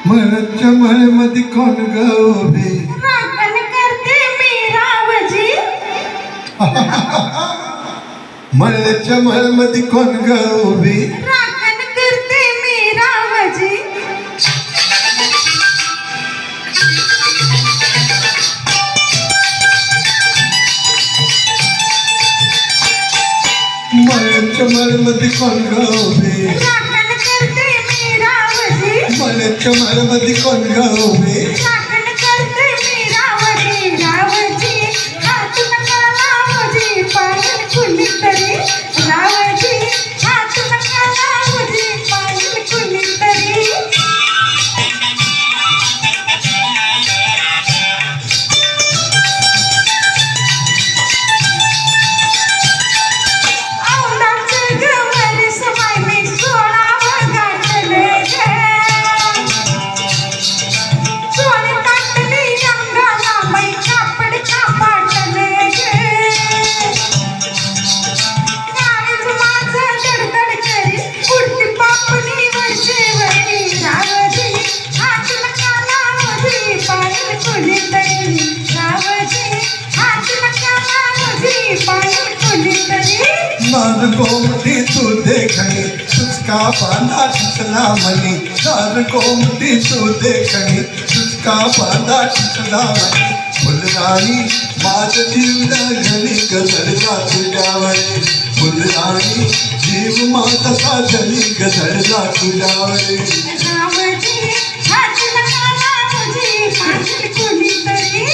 मळच्या मळमध्ये कोण ग उभी राखण करते मी रावजी. मळच्या मळमध्ये कोण ग उभी राखण करते मी रावजी. मळच्या मळमध्ये कोण ग उभी राखण करते मी रावजी. मळच्या मळमध्ये कोण ग उभी राखण करते मी रावजी. रावजी हात नका लावजी पाहिल कुणीतरी. रावजी हात नका लावजी पाहिल कुणीतरी. औंधाचं गवर समायने सोळावं गाठले ग. सोने टाकले अंगाला बाई कापड कापाटले ग. काळीज माझं दडदड करी उडती पापणी वरचेवरी. रावजी हात नका लावजी पाहिल कुणीतरी. रावजी हात नका लावजी पाहिल कुणीतरी. नार गोमती तू देखणी तुझका बांधा टिकला मनी नार गोमती तू देखणी तुझका बांधा टिकला मनी फुलराणी माझ जीव घरी गजरला तुझ्यावरे फुलराणी जीव माझा घरी गजरला तुझ्यावरे. रावजी हात नका लावजी पाहिल कुणीतरी.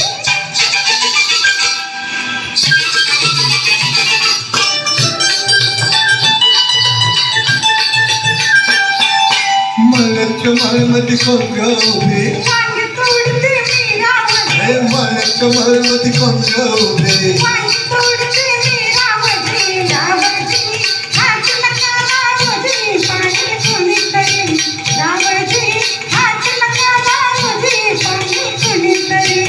मळच्या मळमध्ये कोण ग उभी वांगी तोडते मी रावजी. मळच्या मळमध्ये कोण ग उभी वांगी तोडते मी रावजी. रावजी हात नका लावजी पाहिल कुणीतरी. रावजी हात नका लावजी पाहिल कुणीतरी.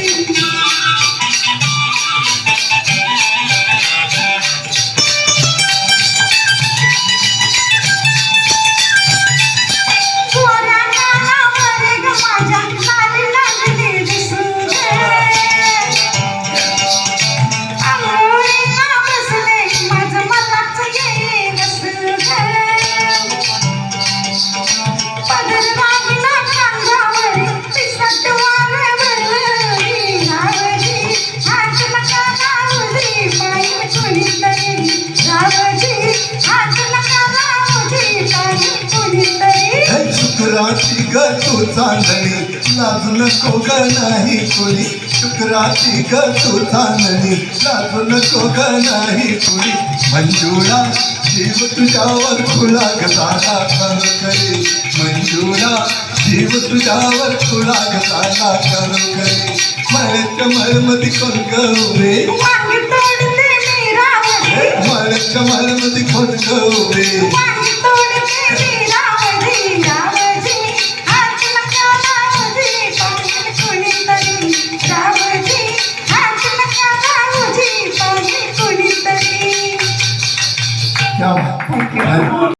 गोऱ्या कानावर ग माझ्या लाल लागली दिसू ग. आंघोळीला बसले माझं मलाच येईन नसू ग. पदर लागला खांद्यावर पिसट वार भरली. रावजी हात नका लावजी पाहिल कुणीतरी. रावजी हात नका लावजी पाहिल कुणीतरी. शुक्राची ग तू चांदणी लाजू नको ग नाही कोणी शुक्राची ग तू चांदणी लाजू नको ग नाही कोणी मंजुळा जीव तुझ्यावर खुळा ग झाला करू करी मंजुळा जीव तुझ्यावर खुळा ग झाला करू करी. मळ्याच्या मळमध्ये कोण ग उभे वांगी तोडते मी रावजी. मळ्याच्या मळमध्ये कोण ग उभे वांगी तोडते मी रावजी. रावजी हात नका लावजी पाहिल कुणीतरी. रावजी हात नका लावजी पाहिल कुणीतरी. क्या बात.